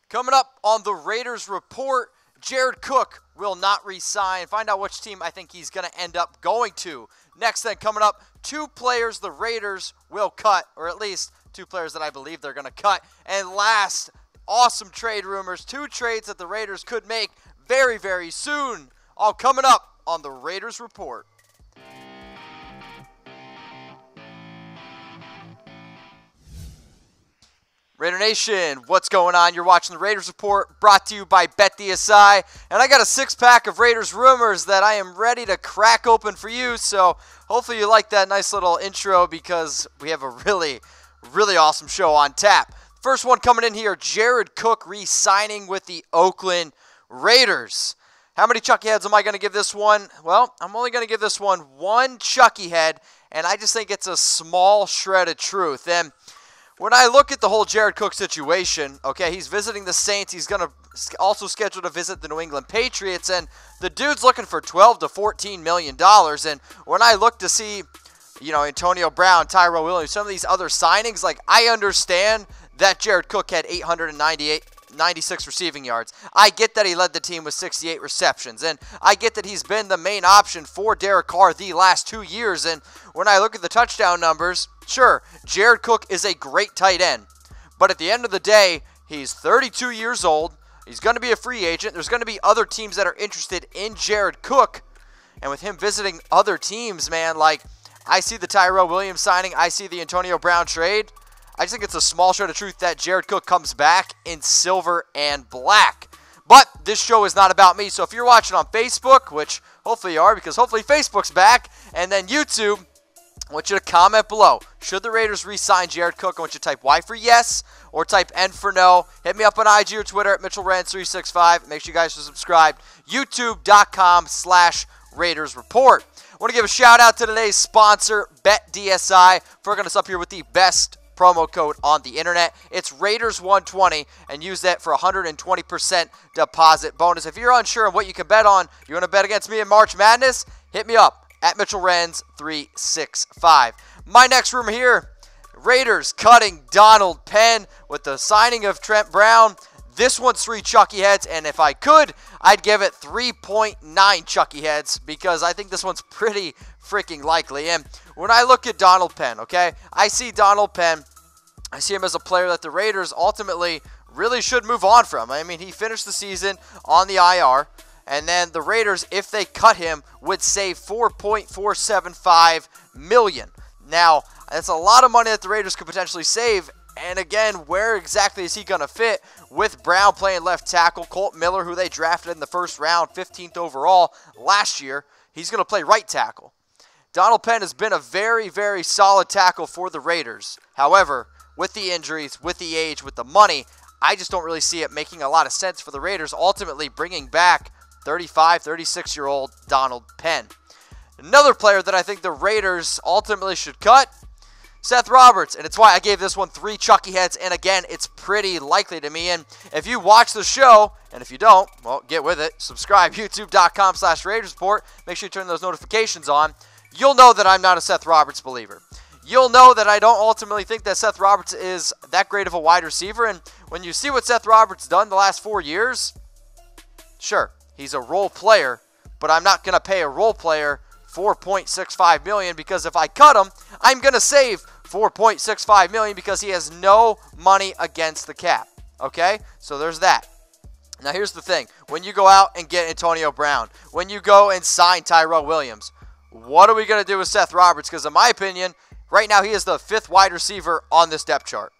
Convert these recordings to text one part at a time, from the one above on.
Coming up on the Raiders Report, Jared Cook will not re-sign. Find out which team I think he's going to end up going to. Next then, coming up, 2 players the Raiders will cut, or at least 2 players that I believe they're going to cut. And last, awesome trade rumors, 2 trades that the Raiders could make very, very soon. All coming up on the Raiders Report. Raider Nation, what's going on? You're watching the Raiders Report, brought to you by BetDSI, and I got a 6-pack of Raiders rumors that I am ready to crack open for you, so hopefully you like that nice little intro because we have a really, really awesome show on tap. First one coming in here, Jared Cook re-signing with the Oakland Raiders. How many Chucky heads am I going to give this one? Well, I'm only going to give this one Chucky head, and I just think it's a small shred of truth. And when I look at the whole Jared Cook situation, okay, he's visiting the Saints. He's going to also schedule to visit the New England Patriots, and the dude's looking for $12 to $14 million. And when I look to see, Antonio Brown, Tyrell Williams, some of these other signings, like, I understand that Jared Cook had 96 receiving yards. I get that he led the team with 68 receptions, and I get that he's been the main option for Derek Carr the last 2 years, and when I look at the touchdown numbers, sure, Jared Cook is a great tight end, but at the end of the day, he's 32 years old, he's going to be a free agent, there's going to be other teams that are interested in Jared Cook, and with him visiting other teams, man, like, I see the Tyrell Williams signing, I see the Antonio Brown trade. I just think it's a small shred of truth that Jared Cook comes back in silver and black. But this show is not about me, so if you're watching on Facebook, which hopefully you are, because hopefully Facebook's back, and then YouTube, I want you to comment below. Should the Raiders re-sign Jared Cook? I want you to type Y for yes or type N for no. Hit me up on IG or Twitter at Mitchell Renz 365. Make sure you guys are subscribed. YouTube.com/Raiders Report. I want to give a shout out to today's sponsor, BetDSI, for hooking us up here with the best promo code on the internet. It's Raiders120, and use that for 120% deposit bonus. If you're unsure of what you can bet on, you want to bet against me in March Madness, hit me up at Mitchell Renz 365. My next rumor here, Raiders cutting Donald Penn with the signing of Trent Brown. This one's 3 Chucky heads, and if I could, I'd give it 3.9 Chucky heads because I think this one's pretty freaking likely. And when I look at Donald Penn, okay, I see Donald Penn, I see him as a player that the Raiders ultimately really should move on from. I mean, he finished the season on the IR, and then the Raiders, if they cut him, would save $4.475 million. Now, that's a lot of money that the Raiders could potentially save. And again, where exactly is he going to fit with Brown playing left tackle? Colt Miller, who they drafted in the first round, 15th overall last year, he's going to play right tackle. Donald Penn has been a very, very solid tackle for the Raiders. However, with the injuries, with the age, with the money, I just don't really see it making a lot of sense for the Raiders ultimately bringing back 35, 36-year-old Donald Penn. Another player that I think the Raiders ultimately should cut, Seth Roberts, and it's why I gave this one 3 Chucky heads, and again, it's pretty likely to me, and if you watch the show, and if you don't, well, get with it, subscribe, youtube.com/Raiders Report, make sure you turn those notifications on, you'll know that I'm not a Seth Roberts believer. You'll know that I don't ultimately think that Seth Roberts is that great of a wide receiver, and when you see what Seth Roberts done the last 4 years, sure, he's a role player, but I'm not going to pay a role player $4.65 million because if I cut him, I'm going to save $4.65 million because he has no money against the cap. Okay? So there's that. Now here's the thing. When you go out and get Antonio Brown, when you go and sign Tyrell Williams, what are we going to do with Seth Roberts? Because in my opinion, right now he is the 5th wide receiver on this depth chart.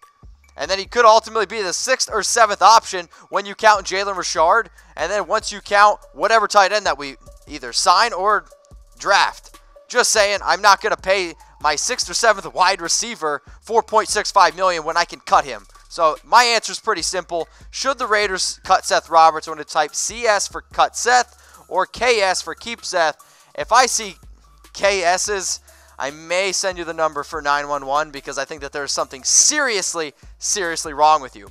And then he could ultimately be the 6th or 7th option when you count Jalen Richard. And then once you count whatever tight end that we either sign or draft. Just saying, I'm not going to pay my 6th or 7th wide receiver $4.65 million when I can cut him. So my answer is pretty simple. Should the Raiders cut Seth Roberts, I'm going to type CS for cut Seth or KS for keep Seth. If I see KS's, I may send you the number for 911 because I think that there's something seriously, seriously wrong with you.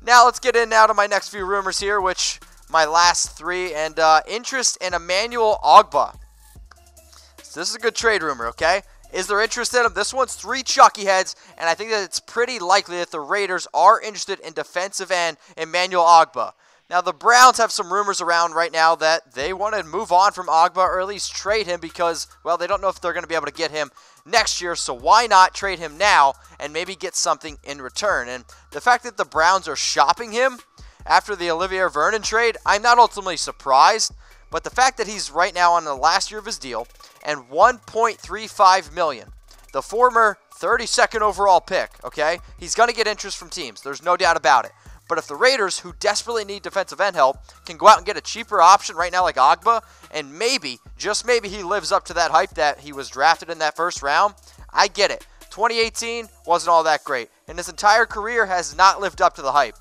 Now let's get in now to my next few rumors here, which my last 3, and interest in Emmanuel Ogbah. This is a good trade rumor, okay? Is there interest in him? This one's 3 Chucky heads, and I think that it's pretty likely that the Raiders are interested in defensive end Emmanuel Ogbah. Now, the Browns have some rumors around right now that they want to move on from Ogbah or at least trade him because, well, they don't know if they're going to be able to get him next year, so why not trade him now and maybe get something in return? And the fact that the Browns are shopping him after the Olivier Vernon trade, I'm not ultimately surprised, but the fact that he's right now on the last year of his deal and $1.35 million, the former 32nd overall pick, okay, he's going to get interest from teams. There's no doubt about it. But if the Raiders, who desperately need defensive end help, can go out and get a cheaper option right now like Ogbah, and maybe, just maybe he lives up to that hype that he was drafted in that first round, I get it. 2018 wasn't all that great, and his entire career has not lived up to the hype.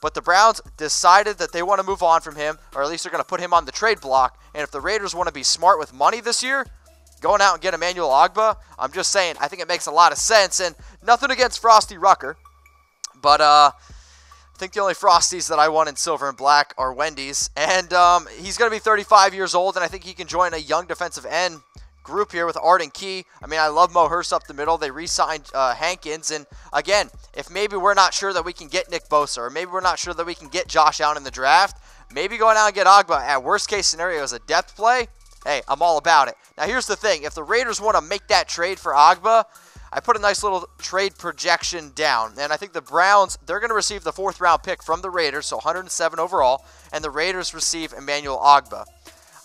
But the Browns decided that they want to move on from him, or at least they're going to put him on the trade block, and if the Raiders want to be smart with money this year, going out and get Emmanuel Ogbah, I'm just saying, I think it makes a lot of sense, and nothing against Frosty Rucker, but I think the only Frosties that I want in silver and black are Wendy's. And he's going to be 35 years old, and I think he can join a young defensive end group here with Arden Key. I mean, I love Mo Hurst up the middle. They re-signed Hankins. And again, if maybe we're not sure that we can get Nick Bosa, or maybe we're not sure that we can get Josh Allen in the draft, maybe going out and get Ogbah at worst case scenario as a depth play, hey, I'm all about it. Now, here's the thing. If the Raiders want to make that trade for Ogbah, I put a nice little trade projection down, and I think the Browns, they're going to receive the 4th round pick from the Raiders, so 107 overall, and the Raiders receive Emmanuel Ogbah.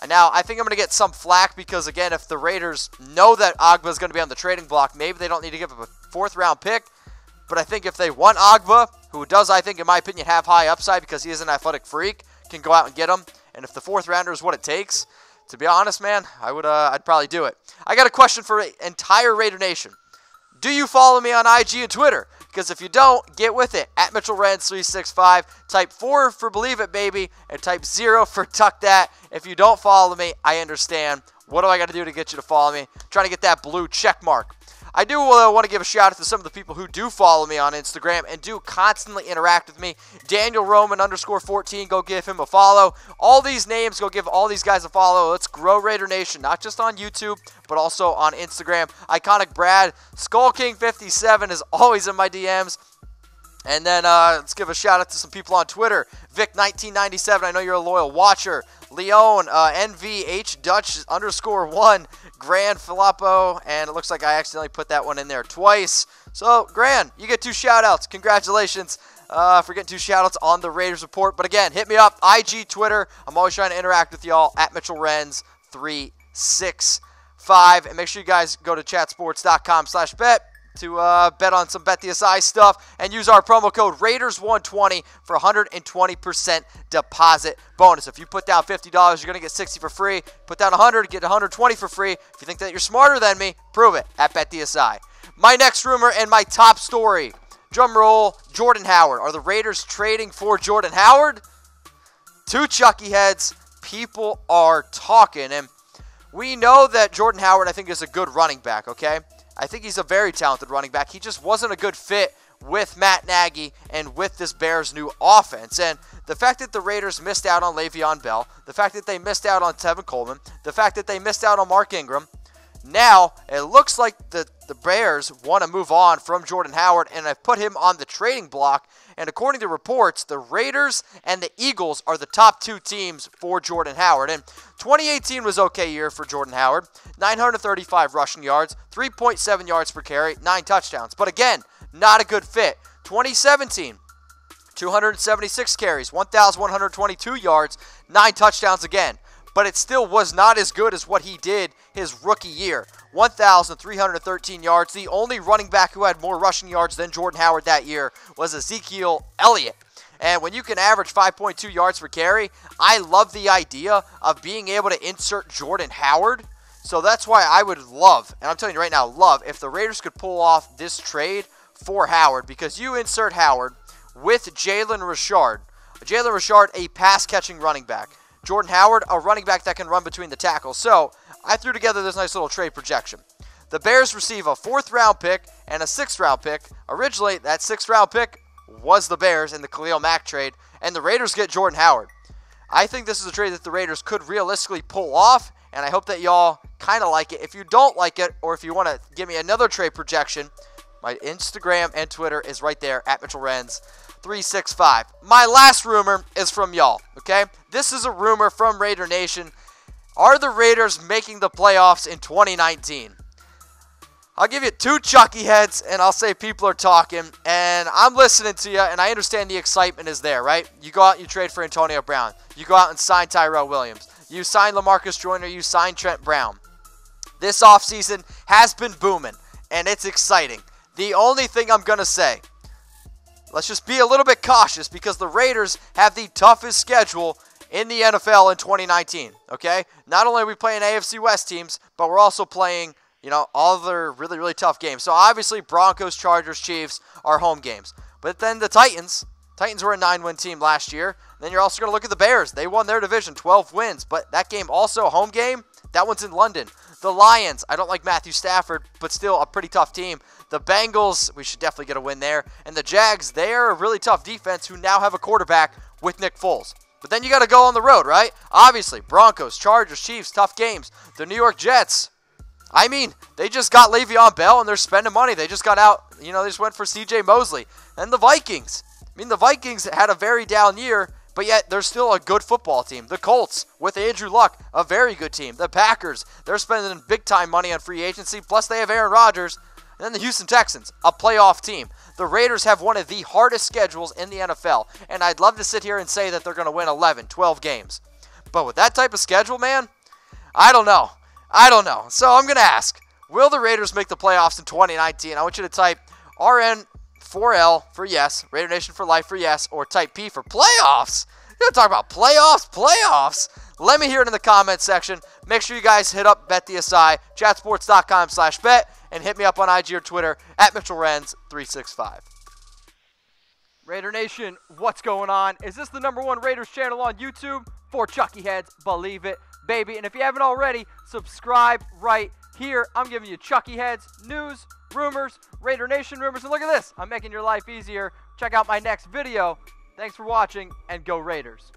Now, I think I'm going to get some flack because, again, if the Raiders know that Ogbah is going to be on the trading block, maybe they don't need to give up a 4th round pick, but I think if they want Ogbah, who does, I think, in my opinion, have high upside because he is an athletic freak, can go out and get him, and if the 4th rounder is what it takes, to be honest, man, I'd probably do it. I got a question for entire Raider Nation. Do you follow me on IG and Twitter? Because if you don't, get with it. At Mitchell Renz 365. Type 4 for Believe It, baby. And type 0 for Tuck That. If you don't follow me, I understand. What do I got to do to get you to follow me? I'm trying to get that blue check mark. I do want to give a shout out to some of the people who do follow me on Instagram and do constantly interact with me. Daniel Roman _14, go give him a follow. All these names, go give all these guys a follow. Let's grow Raider Nation, not just on YouTube, but also on Instagram. Iconic Brad, Skull King 57 is always in my DMs. And then let's give a shout out to some people on Twitter. Vic1997, I know you're a loyal watcher. Leon, NVH Dutch _1, Grand Filippo, and it looks like I accidentally put that one in there twice. So, Gran, you get 2 shout-outs. Congratulations for getting 2 shout-outs on the Raiders Report. But again, hit me up, IG, Twitter. I'm always trying to interact with y'all, at Mitchell Renz 365. And make sure you guys go to chatsports.com/bet. to bet on some BetDSI stuff and use our promo code Raiders120 for 120% deposit bonus. If you put down $50, you're going to get $60 for free. Put down $100, get $120 for free. If you think that you're smarter than me, prove it at BetDSI. My next rumor and my top story, drum roll, Jordan Howard. Are the Raiders trading for Jordan Howard? 2 Chucky heads. People are talking, and we know that Jordan Howard, I think, is a good running back, okay? I think he's a very talented running back. He just wasn't a good fit with Matt Nagy and with this Bears' new offense. And the fact that the Raiders missed out on Le'Veon Bell, the fact that they missed out on Tevin Coleman, the fact that they missed out on Mark Ingram, now it looks like the Bears want to move on from Jordan Howard and have put him on the trading block. And according to reports, the Raiders and the Eagles are the top 2 teams for Jordan Howard. And 2018 was okay year for Jordan Howard. 935 rushing yards, 3.7 yards per carry, 9 touchdowns. But again, not a good fit. 2017, 276 carries, 1,122 yards, 9 touchdowns again. But it still was not as good as what he did his rookie year. 1,313 yards. The only running back who had more rushing yards than Jordan Howard that year was Ezekiel Elliott. And when you can average 5.2 yards per carry, I love the idea of being able to insert Jordan Howard. So that's why I would love, and I'm telling you right now, love, if the Raiders could pull off this trade for Howard, because you insert Howard with Jalen Richard. Jalen Richard, a pass-catching running back. Jordan Howard, a running back that can run between the tackles. So I threw together this nice little trade projection. The Bears receive a 4th round pick and a 6th round pick. Originally, that 6th round pick was the Bears in the Khalil Mack trade, and the Raiders get Jordan Howard. I think this is a trade that the Raiders could realistically pull off, and I hope that y'all kind of like it. If you don't like it, or if you want to give me another trade projection, my Instagram and Twitter is right there, at Mitchell Renz 365. My last rumor is from y'all, okay? This is a rumor from Raider Nation. Are the Raiders making the playoffs in 2019? I'll give you 2 Chucky heads, and I'll say people are talking, and I'm listening to you, and I understand the excitement is there, right? You go out and you trade for Antonio Brown. You go out and sign Tyrell Williams. You sign LaMarcus Joyner. You sign Trent Brown. This offseason has been booming, and it's exciting. The only thing I'm going to say, let's just be a little bit cautious, because the Raiders have the toughest schedule in the NFL in 2019, okay? Not only are we playing AFC West teams, but we're also playing, you know, all other really, really tough games. So obviously Broncos, Chargers, Chiefs are home games. But then the Titans were a 9-win team last year. Then you're also going to look at the Bears. They won their division, 12 wins. But that game also, a home game, that one's in London. The Lions, I don't like Matthew Stafford, but still a pretty tough team. The Bengals, we should definitely get a win there. And the Jags, they're a really tough defense who now have a quarterback with Nick Foles. But then you got to go on the road, right? Obviously, Broncos, Chargers, Chiefs, tough games. The New York Jets, I mean, they just got Le'Veon Bell, and they're spending money. They just got out, you know, they just went for C.J. Mosley. And the Vikings. I mean, the Vikings had a very down year, but yet they're still a good football team. The Colts, with Andrew Luck, a very good team. The Packers, they're spending big-time money on free agency, plus they have Aaron Rodgers. And then the Houston Texans, a playoff team. The Raiders have one of the hardest schedules in the NFL, and I'd love to sit here and say that they're going to win 11, 12 games. But with that type of schedule, man, I don't know. So I'm going to ask, will the Raiders make the playoffs in 2019? I want you to type RN4L for yes, Raider Nation for life for yes, or type P for playoffs. You're going to talk about playoffs. Let me hear it in the comments section. Make sure you guys hit up BetDSI, chatsports.com/bet, and hit me up on IG or Twitter at Mitchell Renz 365. Raider Nation, what's going on? Is this the #1 Raiders channel on YouTube? For Chucky heads, believe it, baby. And if you haven't already, subscribe right here. I'm giving you Chucky heads, news, rumors, Raider Nation rumors. And look at this, I'm making your life easier. Check out my next video. Thanks for watching, and go Raiders.